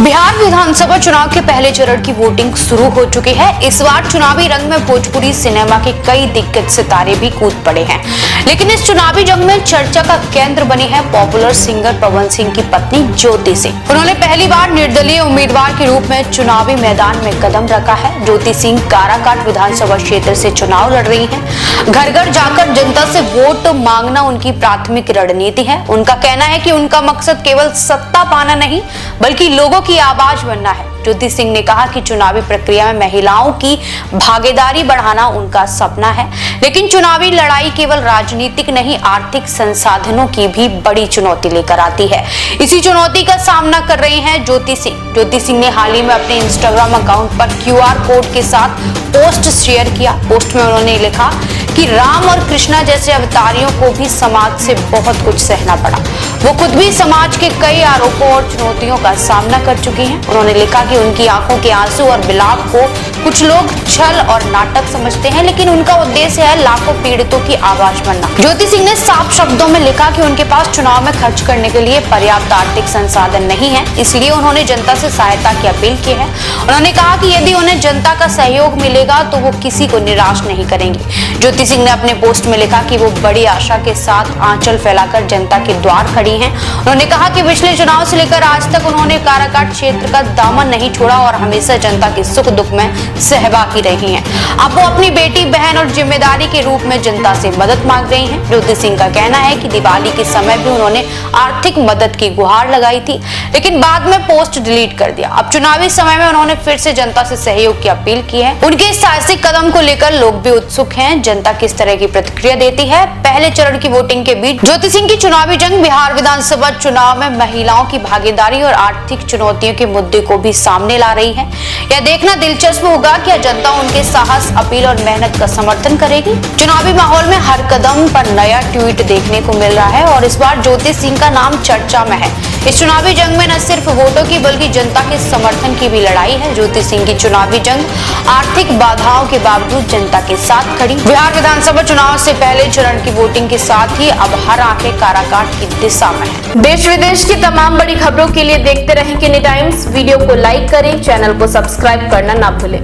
बिहार विधानसभा चुनाव के पहले चरण की वोटिंग शुरू हो चुकी है। इस बार चुनावी रंग में भोजपुरी सिनेमा के कई दिग्गज सितारे भी कूद पड़े हैं, लेकिन इस चुनावी जंग में चर्चा का केंद्र बनी है पॉपुलर सिंगर पवन सिंह की पत्नी ज्योति सिंह। उन्होंने पहली बार निर्दलीय उम्मीदवार के रूप में चुनावी मैदान में कदम रखा है। ज्योति सिंह काराकाट विधानसभा क्षेत्र से चुनाव लड़ रही है। घर घर जाकर जनता से वोट मांगना उनकी प्राथमिक रणनीति है। उनका कहना है कि उनका मकसद केवल सत्ता पाना नहीं, बल्कि लोगों की आवाज बनना है। ज्योति सिंह ने कहा कि चुनावी प्रक्रिया में महिलाओं की भागीदारी बढ़ाना उनका सपना है, लेकिन चुनावी लड़ाई केवल राजनीतिक नहीं, आर्थिक संसाधनों की भी बड़ी चुनौती लेकर आती है। इसी चुनौती का सामना कर रही हैं ज्योति सिंह। ज्योति सिंह ने हाल ही में अपने इंस्टाग्राम अकाउंट पर QR कोड के साथ पोस्ट शेयर किया। पोस्ट में उन्होंने लिखा कि राम और कृष्णा जैसे अवतारियों को भी समाज से बहुत कुछ सहना पड़ा। वो खुद भी समाज के कई आरोपों और चुनौतियों का सामना कर चुकी हैं। उन्होंने लिखा कि उनकी आंखों के आंसू और विलाप को कुछ लोग छल और नाटक समझते हैं, लेकिन उनका उद्देश्य है लाखों पीड़ितों की आवाज बनना। ज्योति सिंह ने साफ शब्दों में लिखा कि उनके पास चुनाव में खर्च करने के लिए पर्याप्त आर्थिक संसाधन नहीं है, इसलिए उन्होंने जनता से सहायता की अपील की है। उन्होंने कहा कि यदि उन्हें जनता का सहयोग मिलेगा तो वो किसी को निराश नहीं करेंगी। ज्योति सिंह ने अपने पोस्ट में लिखा कि वो बड़ी आशा के साथ आंचल फैलाकर जनता के द्वार खड़ी हैं। उन्होंने कहा कि पिछले चुनाव से लेकर आज तक उन्होंने काराकाट क्षेत्र का दामन नहीं छोड़ा और हमेशा जनता के सुख दुख में सहभागी रही हैं। अब वो अपनी बेटी, बहन और जिम्मेदारी के रूप में जनता से मदद मांग रही हैं। ज्योति सिंह का कहना है कि दिवाली के समय भी उन्होंने आर्थिक मदद की गुहार लगाई थी, लेकिन बाद में पोस्ट डिलीट कर दिया। अब चुनावी समय में उन्होंने फिर से जनता से सहयोग की अपील की है। उनके इस साहसिक कदम को लेकर लोग भी उत्सुक हैं, जनता किस तरह की प्रतिक्रिया देती है। पहले चरण की वोटिंग के बीच ज्योति सिंह की चुनावी जंग बिहार विधानसभा चुनाव में महिलाओं की भागीदारी और आर्थिक चुनौतियों के मुद्दे को भी सामने ला रही है। यह देखना दिलचस्प होगा कि जनता उनके साहस, अपील और मेहनत का समर्थन करेगी। चुनावी माहौल में हर कदम पर नया ट्वीट देखने को मिल रहा है और इस बार ज्योति सिंह का नाम चर्चा में है। इस चुनावी जंग में न सिर्फ वोटों की बल्कि जनता के समर्थन की भी लड़ाई है। ज्योति सिंह की चुनावी जंग आर्थिक बाधाओं के बावजूद जनता के साथ खड़ी। बिहार विधानसभा चुनाव से पहले चरण की वोटिंग के साथ ही अब हर आंखें काराकाट की दिशा में है। देश विदेश की तमाम बड़ी खबरों के लिए देखते रहें किनी टाइम्स। वीडियो को लाइक करें, चैनल को सब्सक्राइब करना ना भूलें।